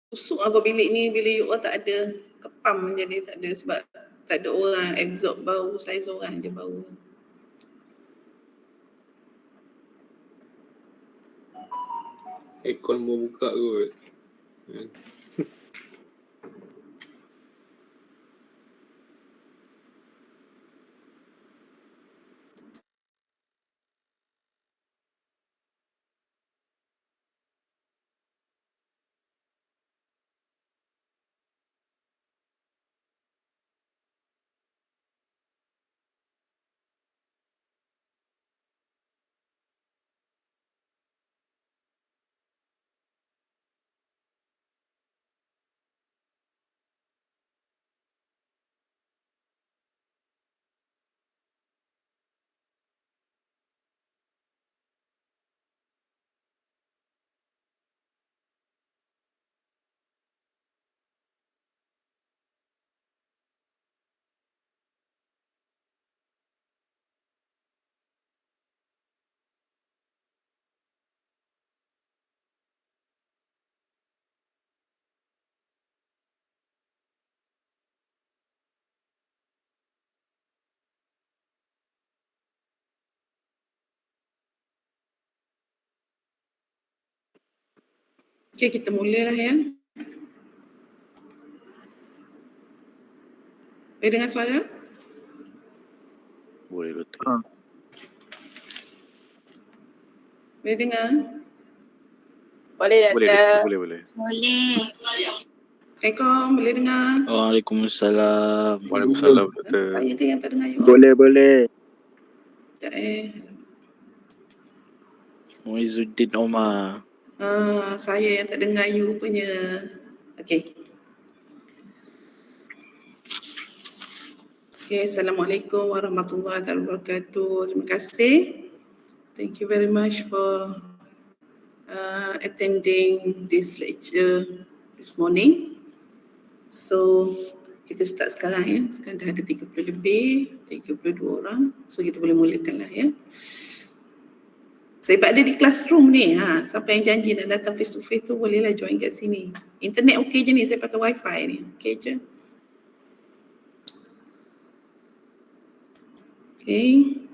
busuk apa bilik ni, bilik you all tak ada kepam, jadi tak ada sebab tak ada orang absorb bau, saya seorang je bau. Aircon mau buka kot. Okay, kita mulalah ya. Boleh dengar suara? Boleh betul. Boleh dengar? Boleh Doktor. Boleh. Assalamualaikum, boleh dengar? Waalaikumsalam. Waalaikumsalam doktor. Saya ke yang tak dengar you all? Boleh. Sekejap Muizuddin Omar. Saya yang tak dengar you punya. Okay. Okay, Assalamualaikum warahmatullahi wabarakatuh. Terima kasih. Thank you very much for attending this lecture this morning. So, kita start sekarang ya. Sekarang dah ada 30 lebih, 32 orang. So, kita boleh mulakan lah ya. Saya ada di classroom ni. Siapa yang janji nak datang face to face tu bolehlah join kat sini. Internet okey je ni, saya pakai wifi ni. Okey je. Okay.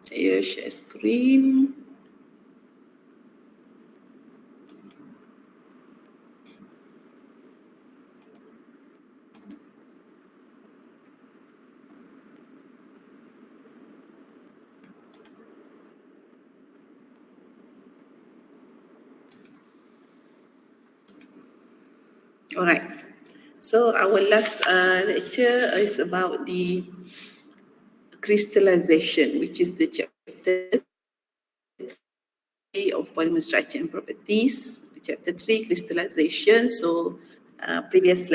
Saya share screen. Alright. So our last lecture is about the crystallization, which is the chapter 3 of polymer structure and properties. Chapter 3, crystallization. So previous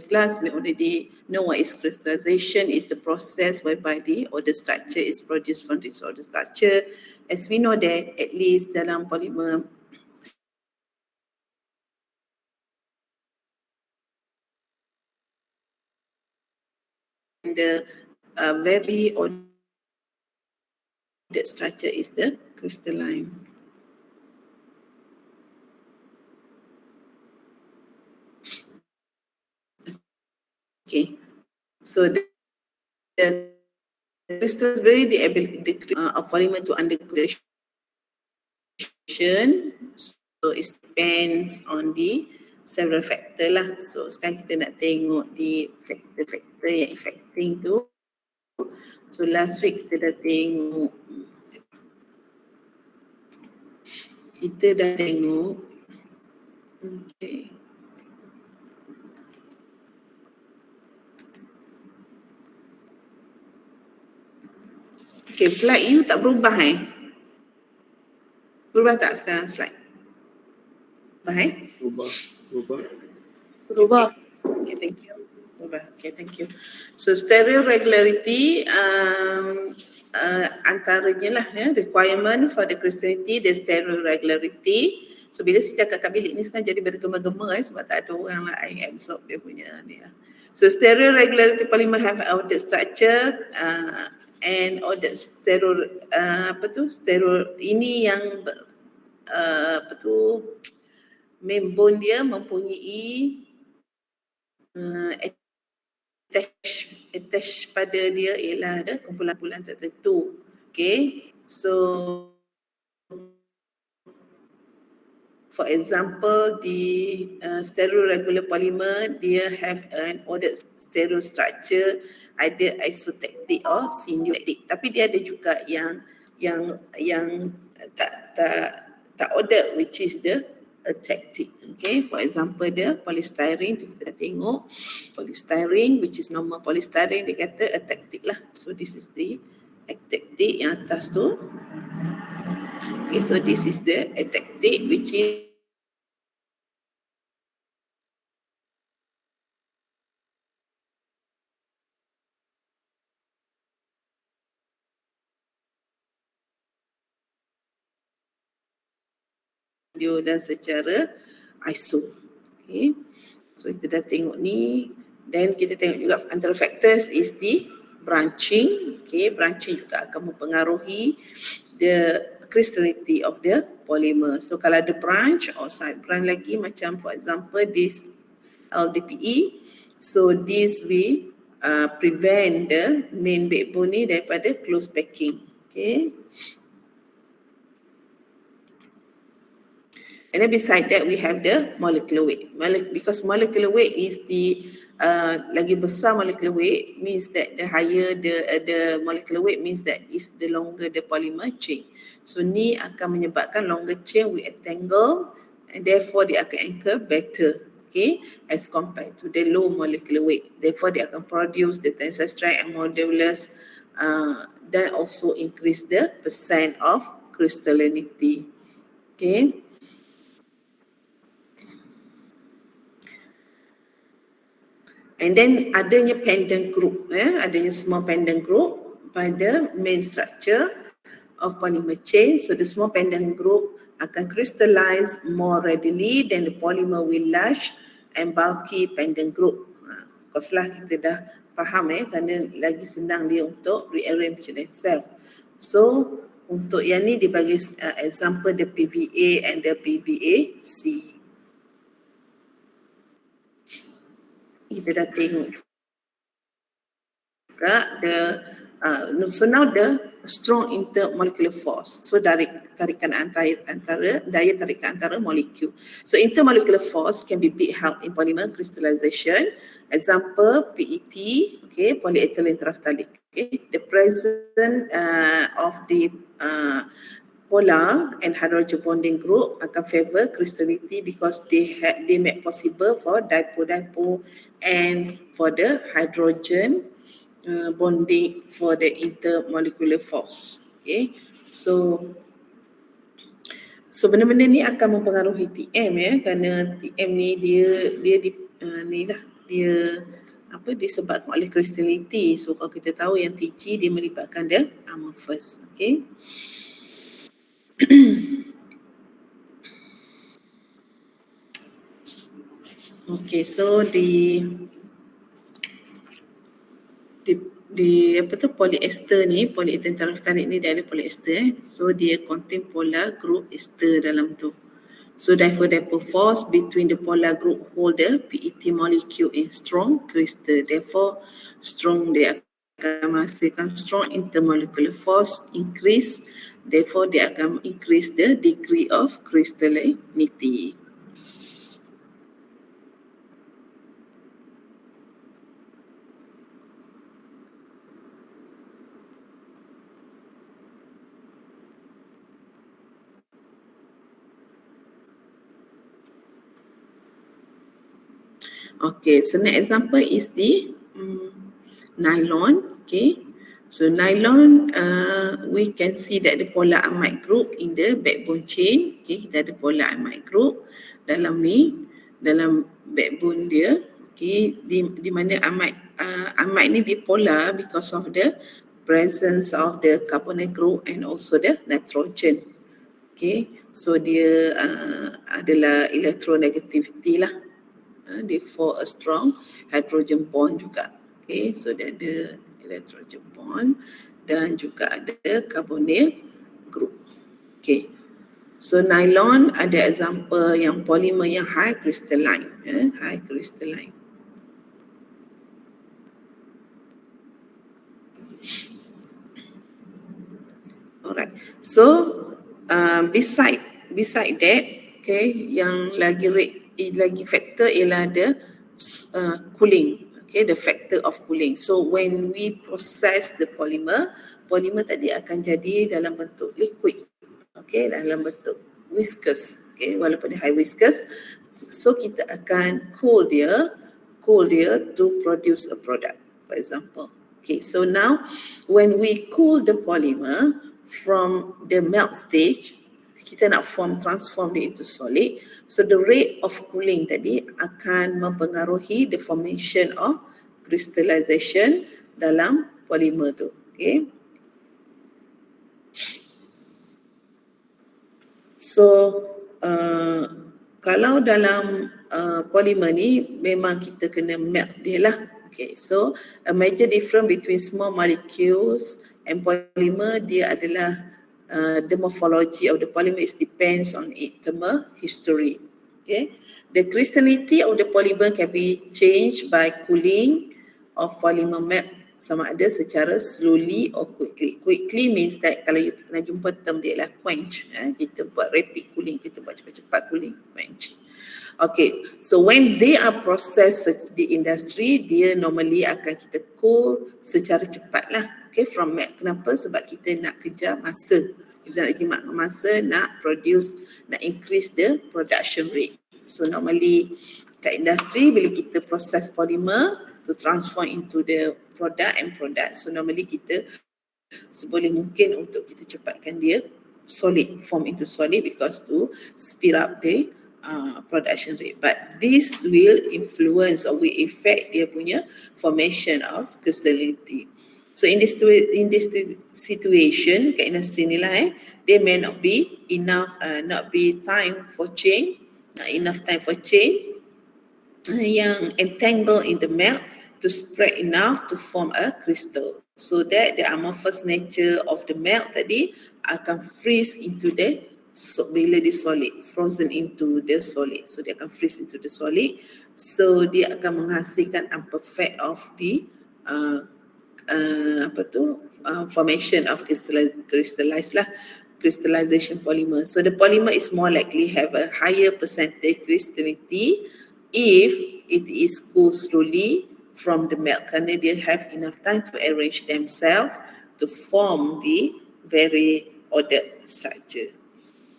class, we already know what is crystallization. Is the process whereby the order structure is produced from disorder structure. As we know that at least dalam polymer the very ordered structure is the crystalline. Okay, so the crystal is very the ability of polymer to undergo oxidation. So it depends on the several factor lah. So sekarang kita nak tengok the factor yang affecting tu. So last week kita dah tengok okay. Okay, slide you tak berubah Berubah tak sekarang slide? Berubah. Okay, thank you. Okay, thank you. So stereo regularity antaranya lah ya, requirement for the crystallinity, the stereo regularity. So bila saya cakap kat bilik ni sekarang jadi bergema-gema sebab tak ada orang lain absorb dia punya ni lah. So stereo regularity polymer have ordered structure and ordered stereo stereo ini yang main bond dia mempunyai attach pada dia ialah ada kumpulan-kumpulan tertentu. Okay, so for example, the stereoregular polymer, dia have an ordered stereostructure, either isotactic or syntactic. Tapi dia ada juga yang tak ordered, which is the atactic. Okay, for example, the polystyrene, tu kita dah tengok. Polystyrene, which is normal polystyrene, dia kata atactic lah. So this is the atactic yang atas tu. Okay, so this is the atactic, which is dia dan secara iso. Okay, so kita dah tengok ni. Dan kita tengok juga antara factors is the branching. Okay, branching juga akan mempengaruhi the crystallinity of the polymer. So kalau ada branch or side branch lagi, macam for example this LDPE, so this will prevent the main backbone ni daripada close packing. Okay. And then beside that we have the molecular weight. Because molecular weight is the lagi besar molecular weight means that the higher the molecular weight means that is the longer the polymer chain. So ni akan menyebabkan longer chain with entangle, and therefore dia akan anchor better, okay, as compared to the low molecular weight. Therefore dia akan produce the tensile strength and modulus, then also increase the percent of crystallinity. Okay. And then adanya pendant group, adanya small pendant group pada main structure of polymer chain. So the small pendant group akan crystallize more readily than the polymer with large and bulky pendant group. Of course lah, kita dah faham kerana lagi senang dia untuk rearrange themselves. So untuk yang ni dibagi example the PVA and the PVA-C. Kita dah tengok juga so now the strong intermolecular force. So dari tarikan daya tarikan antara molekul. So intermolecular force can be big help in polymer crystallization. Example PET, okay, polyethylene terephthalate. Okay, the presence of the polar and hydrogen bonding group akan favor crystallinity because they make possible for dipole and for the hydrogen bonding for the intermolecular force. Okay, so benda-benda ni akan mempengaruhi TM kerana TM ni dia disebabkan oleh crystallinity. So kalau kita tahu yang TG dia melibatkan the amorphous. Okay. Okay, so polyester ni, polyethylene terephthalate ni dia ada polyester. So dia contain polar group ester dalam tu. So dipole force between the polar group hold the PET molecule in strong crystal. Therefore strong dia akan menghasilkan strong intermolecular force increase. Therefore dia akan increase the degree of crystallinity. Okay, so next example is the nylon. Okay, so nylon, we can see that the polar amide group in the backbone chain. Okay, kita ada polar amide group dalam backbone dia. Okay, di mana amide ni dipolar because of the presence of the carbonyl group and also the nitrogen. Okay, so dia adalah electronegativity lah. They form a strong hydrogen bond juga. Okay, so dia ada hydrogen bond dan juga ada carbonyl group. Okay, So nylon ada example yang polimer yang high crystalline, high crystalline. Alright. So beside that, okay, yang lagi factor ialah the cooling. Okay, the factor of cooling. So when we process the polymer tadi akan jadi dalam bentuk liquid. Okay, dalam bentuk viscous. Okay, walaupun dia high viscous, so kita akan cool dia to produce a product, for example. Okay, so now when we cool the polymer from the melt stage, kita nak transform dia into solid. So the rate of cooling tadi akan mempengaruhi the formation of crystallization dalam polymer tu. Okay. So kalau dalam polymer ni memang kita kena melt dia lah. Okay, so a major difference between small molecules and polymer, dia adalah the morphology of the polymer is depends on its thermal history. Okay, the crystallinity of the polymer can be changed by cooling of polymer melt, sama ada secara slowly or quickly. Quickly means that kalau you pernah jumpa term dia lah quench, kita buat rapid cooling, kita buat cepat-cepat cooling, quench. Okay, so when they are processed di industri, dia normally akan kita cool secara cepat lah. Okay, from melt. Kenapa? Sebab kita nak kejar masa. Kita nak jimat masa, nak increase the production rate. So normally kat industri, bila kita proses polymer to transform into the product, so normally kita seboleh mungkin untuk kita cepatkan dia solid, form into solid, because to speed up the production rate. But this will influence or will affect dia punya formation of crystallinity. So in this situation, kat industri ni lah, there may not be enough, not time for chain yang entangled in the melt to spread enough to form a crystal. So that the amorphous nature of the melt tadi akan freeze into the bila dia solid, frozen into the solid. So dia akan freeze into the solid. So dia akan menghasilkan imperfect of the formation of crystallization polymer. So the polymer is more likely have a higher percentage crystallinity if it is cooled slowly from the melt, kerana dia have enough time to arrange themselves to form the very ordered structure.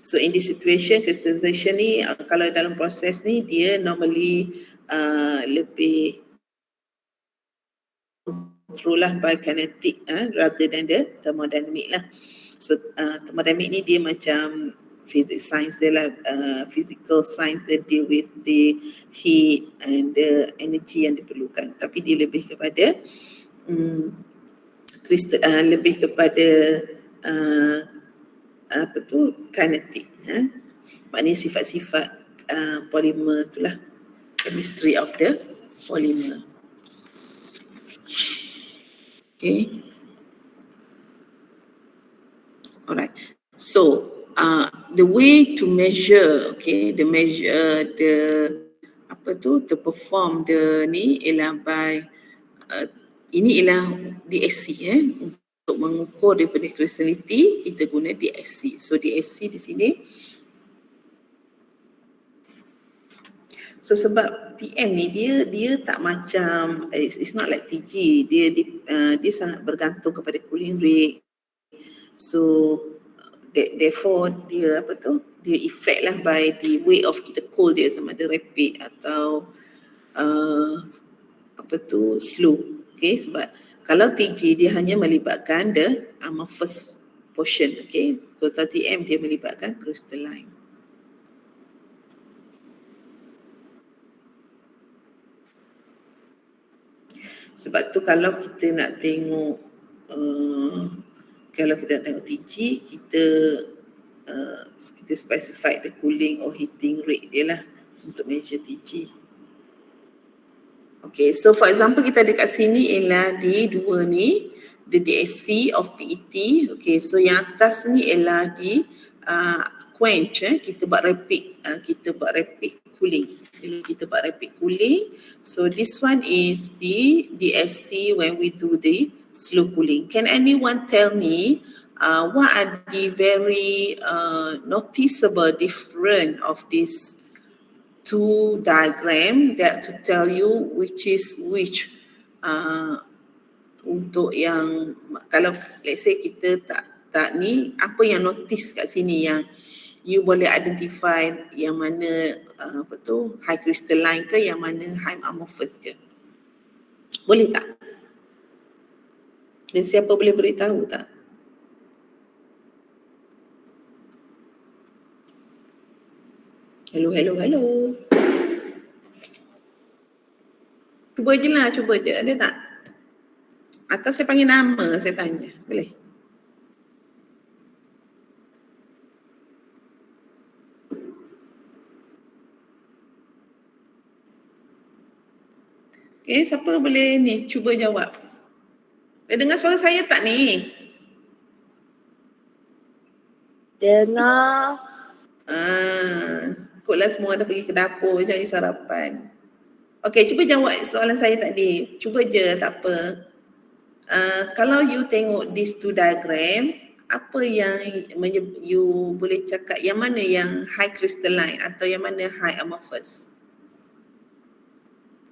So in this situation, crystallization ni kalau dalam proses ni dia normally lebih control lah by kinetic rather than the thermodynamic lah. So thermodynamic ni dia macam physics science dia lah, physical science dia deal with the heat and the energy yang diperlukan. Tapi dia lebih kepada kinetic, maknanya sifat-sifat polymer itulah, chemistry of the polymer. Okay, alright. So the way to measure, to perform the ni ialah by ini ialah DSC untuk mengukur daripada crystallinity kita guna DSC. So DSC di sini, so sebab TM ni dia tak macam, it's not like TG, dia sangat bergantung kepada cooling rate. So therefore dia dia effect lah by the way of kita cool dia, sama ada rapid atau slow. Okay, sebab kalau TG dia hanya melibatkan the amorphous portion. Okay, kalau TM dia melibatkan crystalline. Sebab tu kalau kita nak tengok TG, kita specify the cooling or heating rate dia lah untuk measure TG. Okay, so for example kita ada kat sini ialah di dua ni, the DSC of PET. Okay, so yang atas ni ialah di quench, kita buat rapid cooling. Bila kita buat rapid cooling, so this one is the DSC when we do the slow cooling. Can anyone tell me what are the very noticeable difference of these two diagram that to tell you which is which? Untuk yang kalau let's say kita tak ni, apa yang notice kat sini yang you boleh identify yang mana high crystalline ke, yang mana high amorphous ke? Boleh tak? Dan siapa boleh beritahu tak? Hello. Cuba je lah, ada tak? Atau saya panggil nama, saya tanya. Boleh? Okay, siapa boleh ni cuba jawab? Boleh dengar suara saya tak ni? Dengar. Ikutlah semua dah pergi ke dapur cari sarapan. Okay, cuba jawab soalan saya tadi. Cuba je, tak apa. Kalau you tengok these two diagram, apa yang you boleh cakap yang mana yang high crystalline atau yang mana high amorphous?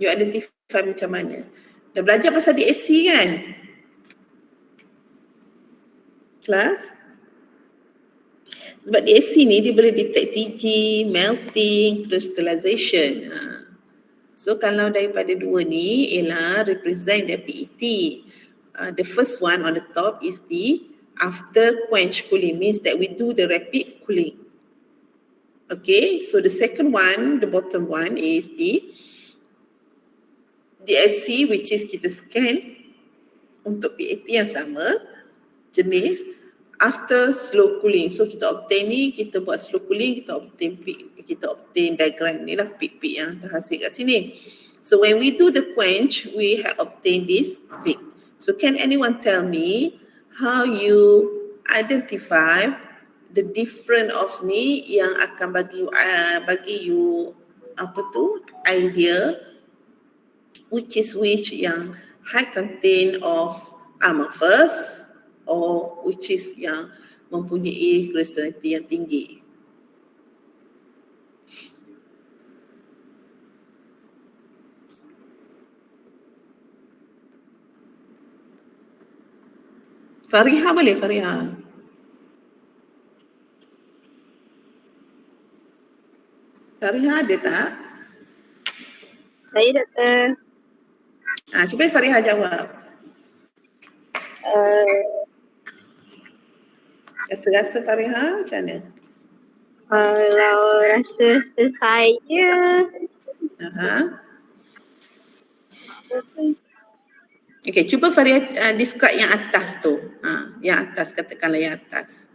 You identify macam mana? Dah belajar pasal DSC kan? Kelas? Sebab DSC ni dia boleh detect TG, melting, crystallization. So kalau daripada dua ni ialah represent the PET. The first one on the top is the after quench cooling, means that we do the rapid cooling. Okay, so the second one, the bottom one is the DSC, which is kita scan untuk PET yang sama jenis after slow cooling. So kita obtain ni, kita buat slow cooling, kita obtain diagram ni lah peak yang terhasil kat sini. So when we do the quench, we have obtained this peak. So can anyone tell me how you identify the different of ni yang akan bagi you idea which is which yang high content of amorphous or which is yang mempunyai crystallinity yang tinggi? Fariha boleh, Fariha? Fariha ada tak? Saya doktor. Cuba Fariha jawab. Rasa-rasa Fariha macam mana? Kalau rasa saya Okay, cuba Fariha describe yang atas tu. Yang atas, katakanlah yang atas.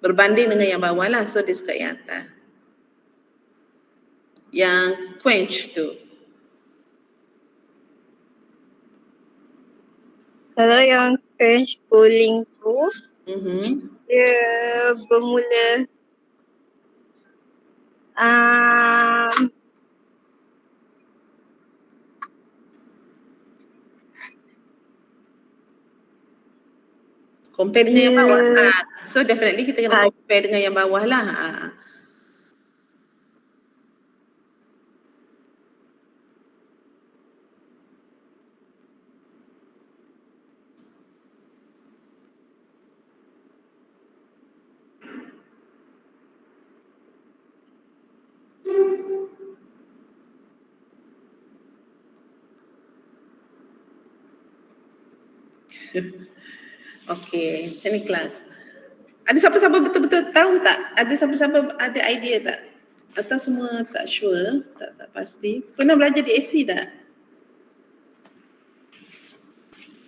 Berbanding dengan yang bawah lah, so describe yang atas. Yang quench tu. kalau yang quench cooling tu dia bermula Compare dengan yang bawah. So definitely kita kena compare dengan yang bawah lah. Okay, macam ni kelas. Ada siapa-siapa betul-betul tahu tak? Ada siapa-siapa ada idea tak? Atau semua tak sure, tak pasti. Pernah belajar di DSC tak?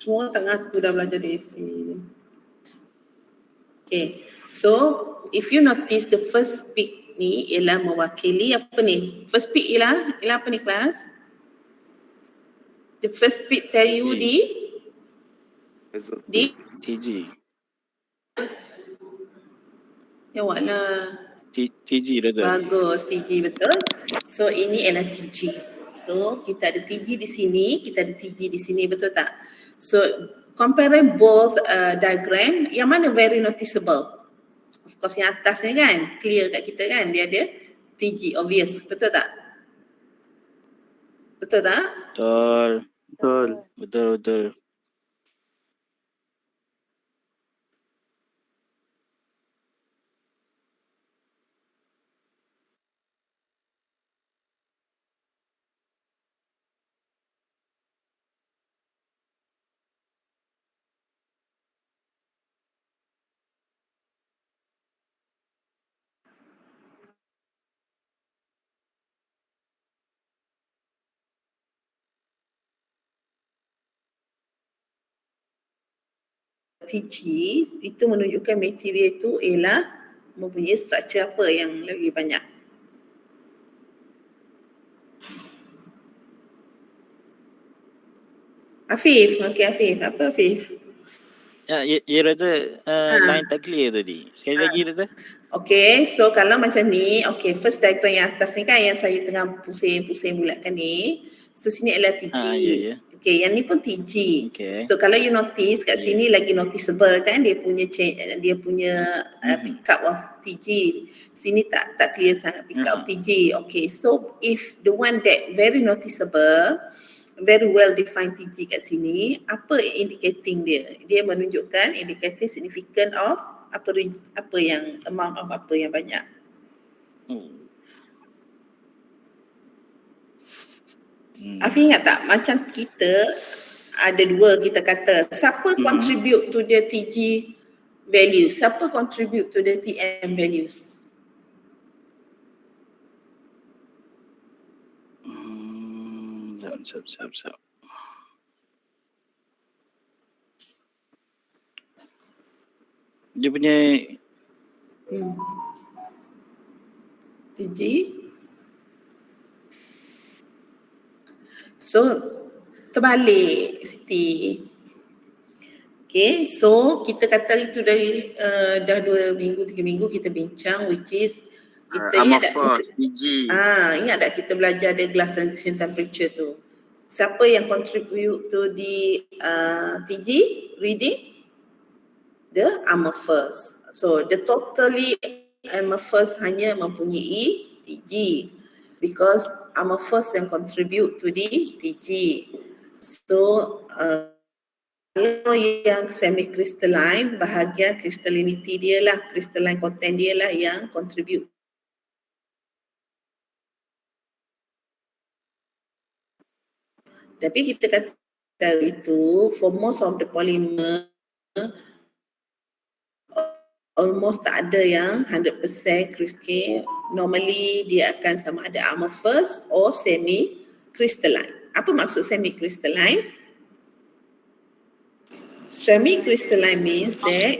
Semua tak ngaku dah belajar di DSC. Okay, so if you notice the first peak ni ialah mewakili apa ni? First peak ialah apa ni kelas? The first peak tell you di TG. Jawab lah. TG dah tu. Bagus, TG betul. So ini ialah TG. So kita ada TG di sini, kita ada TG di sini, betul tak? So comparing both diagram, yang mana very noticeable? Of course yang atas ni kan, clear kat kita kan, dia ada TG, obvious, betul tak? Betul tak? Betul. TG itu menunjukkan material itu ialah mempunyai struktur apa yang lebih banyak. Afif, okey Afif. Apa Afif? Ya, ya rata line tak clear tadi. Sekali lagi rata. Okey, so kalau macam ni, okey, first diagram yang atas ni kan yang saya tengah pusing-pusing bulatkan ni. So sini adalah TG. Ya. Okey, yang ni pun TG. Okay. So kalau you notice kat sini lagi noticeable kan dia punya pick up of TG. Sini tak clear sangat pick up of TG. Okay, so if the one that very noticeable, very well defined TG kat sini, apa indicating dia? Dia menunjukkan indicating significant of apa yang amount of apa yang banyak. Afi ingat tak macam kita ada dua, kita kata siapa contribute to the TG value, siapa contribute to the TM values? Sap. Dia punya TG. So terbalik Siti. Okay, so kita kata itu dari dah 2 minggu, 3 minggu kita bincang, which is kita ingat tak ingat tak kita belajar the glass transition temperature tu. Siapa yang contribute to the TG reading? The amorphous. So the totally amorphous hanya mempunyai TG because amorphous yang contribute to the TG. So kalau yang semi-crystalline, bahagian crystallinity dia lah, crystalline content dia lah yang contribute. Tapi kita kata itu, for most of the polymer, almost tak ada yang 100% crystalline. Normally dia akan sama ada amorphous or semi-crystalline. Apa maksud semi-crystalline? Semi-crystalline means that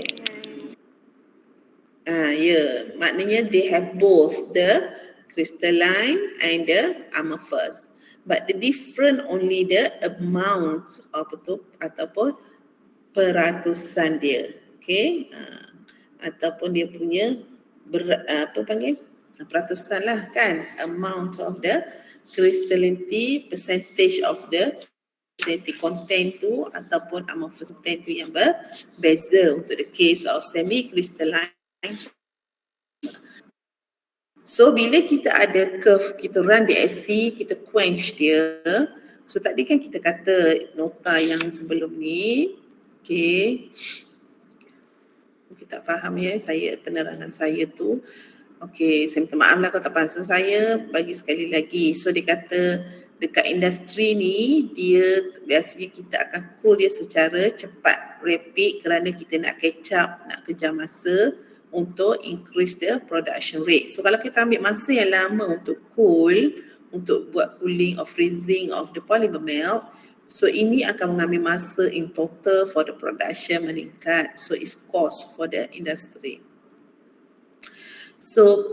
maknanya they have both the crystalline and the amorphous. But the different only the amount ataupun peratusan dia. Okay? Ataupun dia punya peratusan lah kan, amount of the crystallinity, percentage of the crystallinity content tu ataupun amorphous content tu yang berbeza untuk the case of semi-crystalline. So bila kita ada curve, kita run DSC, kita quench dia. So tadi kan kita kata nota yang sebelum ni, okay, tak faham ya, penerangan saya tu. Okey, saya minta maaf lah kalau tak faham saya, bagi sekali lagi. So dia kata dekat industri ni, dia biasanya kita akan cool dia secara cepat, rapid, kerana kita nak catch up, nak kejar masa untuk increase the production rate. So kalau kita ambil masa yang lama untuk cool, untuk buat cooling or freezing of the polymer melt, so ini akan mengambil masa in total for the production meningkat. So it's cost for the industry. So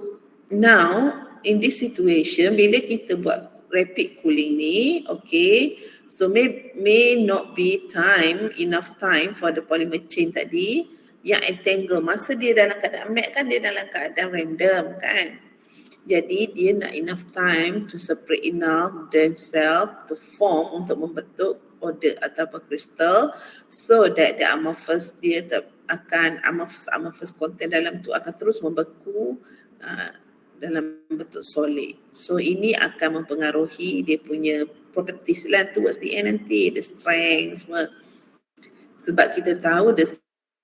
now in this situation, bila kita buat rapid cooling ni, okay, so may not be enough time for the polymer chain tadi yang entangle. Masa dia dalam keadaan mat kan dia dalam keadaan random kan. Jadi dia nak enough time to separate enough themselves to form untuk membentuk order ataupun kristal, so that the amorphous dia akan amorphous content dalam tu akan terus membeku dalam bentuk solid. So ini akan mempengaruhi dia punya properties lah towards the end nanti, the strength semua. Sebab kita tahu the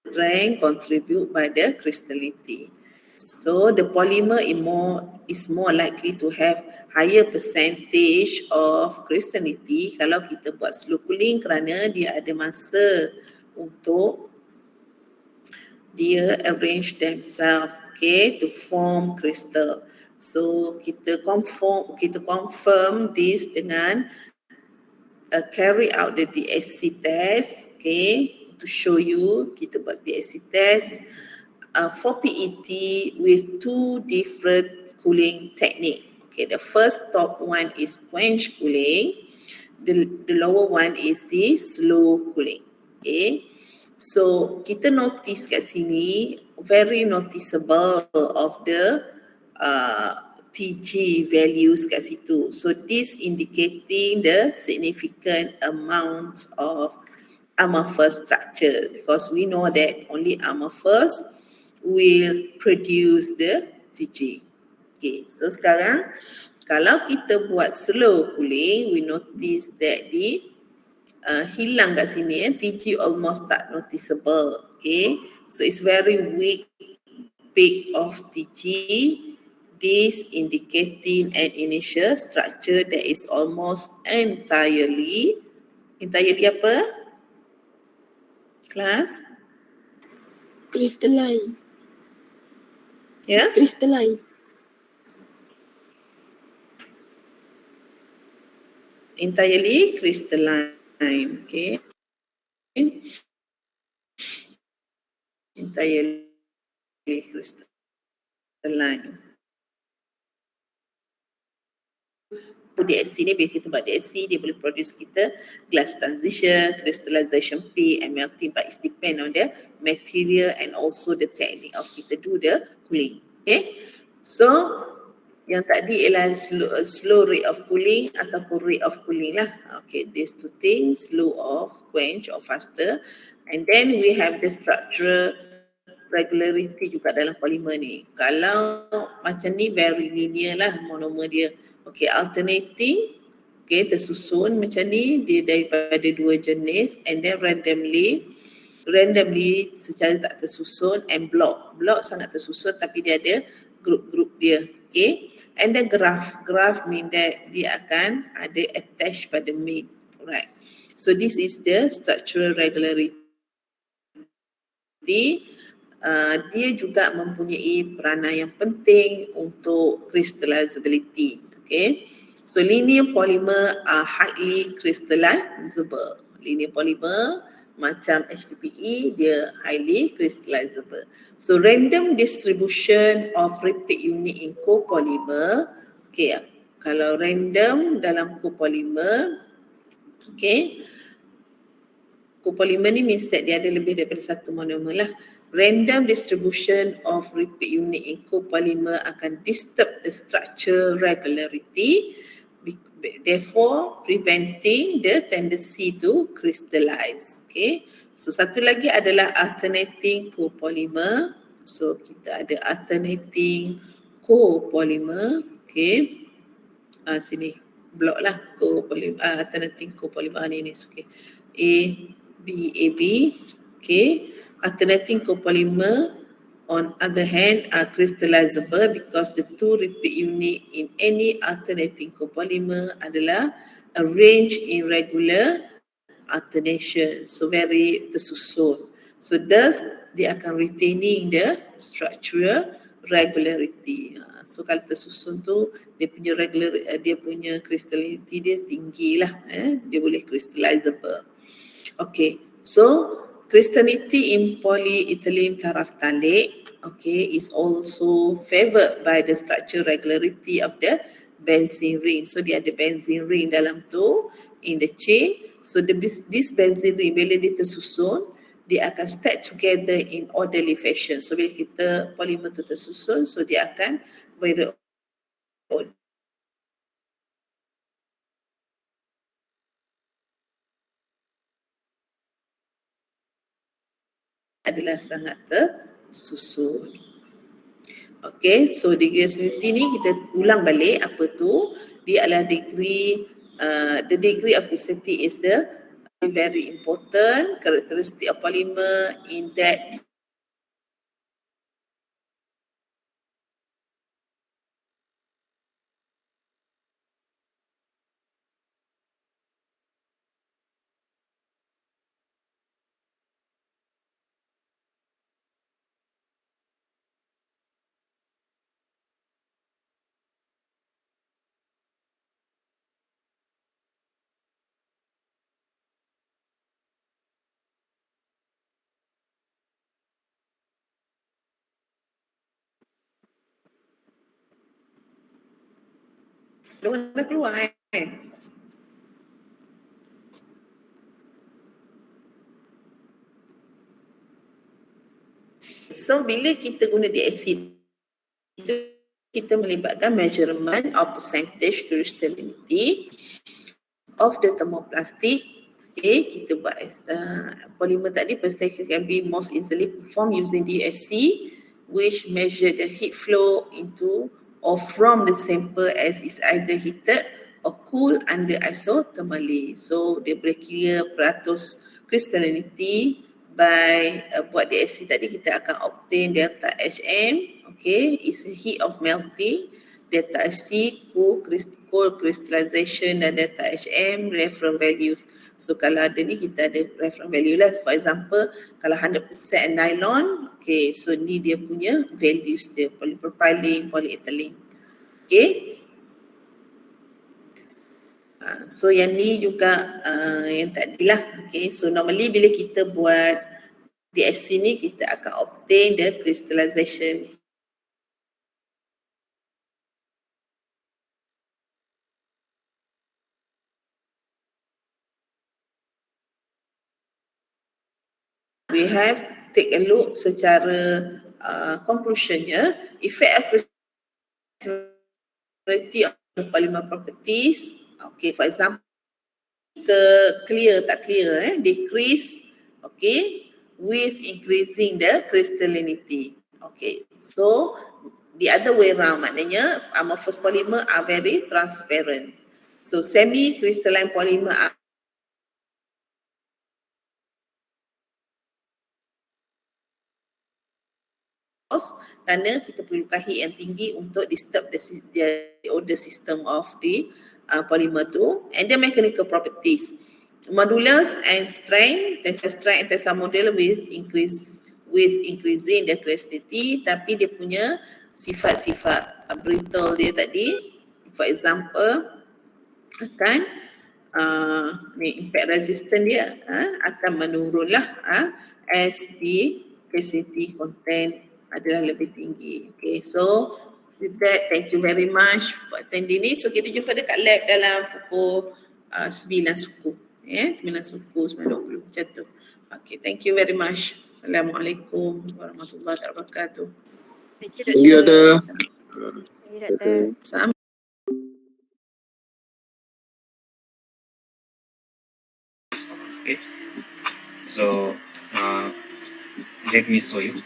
strength contribute by the crystallinity. So the polymer is more likely to have higher percentage of crystallinity kalau kita buat slow cooling, kerana dia ada masa untuk dia arrange themselves, okay, to form crystal. So kita confirm this dengan carry out the DSC test, okay, to show you kita buat DSC test for PET with two different cooling technique. Okay, the first top one is quench cooling. The lower one is the slow cooling. Okay, so kita notice kat sini very noticeable of the TG values kat situ. So this indicating the significant amount of amorphous structure, because we know that only amorphous will produce the TG. Okay, so sekarang kalau kita buat slow cooling, we notice that the hilang kat sini TG almost tak noticeable. Okay, so it's very weak peak of TG. This indicating an initial structure that is almost entirely apa? Class? Crystalline. Yeah? Crystalline. Entirely crystalline. Okay. Entirely crystalline. DSC ni bila kita buat DSC, dia boleh produce kita glass transition, crystallization peak and melting, but it depend on the material and also the technique of kita do the cooling. Okay, so yang tadi ialah slow rate of cooling ataupun rate of cooling lah. Okay, these two things, slow of quench or faster, and then we have the structural regularity juga dalam polymer ni. Kalau macam ni very linear lah monomer dia. Okay, alternating, okay, tersusun macam ni, dia daripada dua jenis, and then randomly secara tak tersusun, and block sangat tersusun tapi dia ada group dia, okay, and then graph mean that dia akan ada attach pada main, right? So this is the structural regularity. Dia juga mempunyai peranan yang penting untuk crystallizability. Okay, so linear polymer are highly crystallizable. Linear polymer macam HDPE, dia highly crystallizable. So random distribution of repeat unit in copolymer. Okay, kalau random dalam copolymer, okay, copolymer ni means that dia ada lebih daripada satu monomer lah. Random distribution of repeat unit in copolymer akan disturb the structure regularity, therefore preventing the tendency to crystallize. Okay, so satu lagi adalah alternating copolymer. So kita ada alternating copolymer. Okay, sini blok lah copolymer, alternating copolymer ni. Okay, AB. Okay, alternating copolymer on other hand are crystallizable because the two repeat unit in any alternating copolymer adalah arranged in regular alternation, so very tersusun. So thus dia akan retaining the structural regularity. So kalau tersusun tu dia punya crystallinity dia tinggi lah, dia boleh crystallizable. Okay, so crystallinity in polyethylene terephthalate, okay, is also favored by the structural regularity of the benzene ring. So dia ada benzene ring dalam tu in the chain. So this benzene ring bila dia tersusun, dia akan stack together in orderly fashion. So bila kita polimer tu tersusun, so dia akan very adalah sangat tersusun. Okay, so degree certainty ni kita ulang balik apa tu. Dia adalah degree, the degree of certainty is the very important characteristic of polymer in that diorang dah keluar So bila kita guna DSC, kita melibatkan measurement of percentage crystallinity of the thermoplastic. Okay, kita buat polymer tadi, percentage can be most easily performed using DSC, which measure the heat flow into or from the sample as is either heated or cooled under isothermally. So dia boleh kira peratus crystallinity by buat DSC tadi, kita akan obtain delta HM, okay, is a heat of melting, delta HC cold crystallization, dan delta HM reference values. So kalau ada ni kita ada reference value lah. For example, kalau 100% nylon, okay, so ni dia punya values dia, polypropylene, polyethylene. Okay. So yang ni juga yang tadilah. Okay, so normally bila kita buat DSC ni, kita akan obtain the crystallization. We have take a look secara conclusionnya, effect of crystallinity of the polymer properties. Okay, for example, clear tak clear, decrease, okay, with increasing the crystallinity. Okay, so the other way around, maknanya amorphous polymer are very transparent. So semi-crystalline polymer are kerana kita perlukan heat yang tinggi untuk disturb the order system of the polymer tu. And the mechanical properties, modulus and strength, tensile strength and tensile modulus with increasing the crystallinity, tapi dia punya sifat-sifat brittle dia tadi, for example, akan impact resistance dia akan menurun lah as the crystallinity content adalah lebih tinggi. Okay, so with that, thank you very much for attending ni. So kita jumpa dekat lab dalam pukul 9 suku. 9 suku, 9.20 macam tu. Okay, thank you very much. Assalamualaikum warahmatullahi wabarakatuh. Thank you, Doktor. Sama. Okay, so let me show you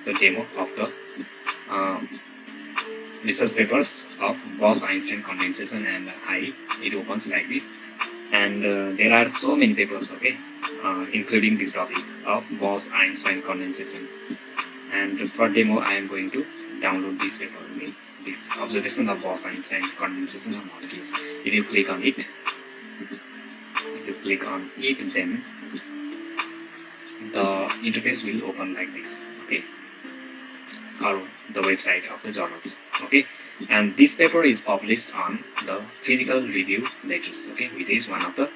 the demo of the research papers of Bose-Einstein condensation and I. It opens like this, and there are so many papers, okay, including this topic of Bose-Einstein condensation. And for demo, I am going to download this paper, okay, this observation of Bose-Einstein condensation of molecules. If you click on it, then the interface will open like this, okay, or the website of the journals, okay. And this paper is published on the Physical Review Letters, okay, which is one of the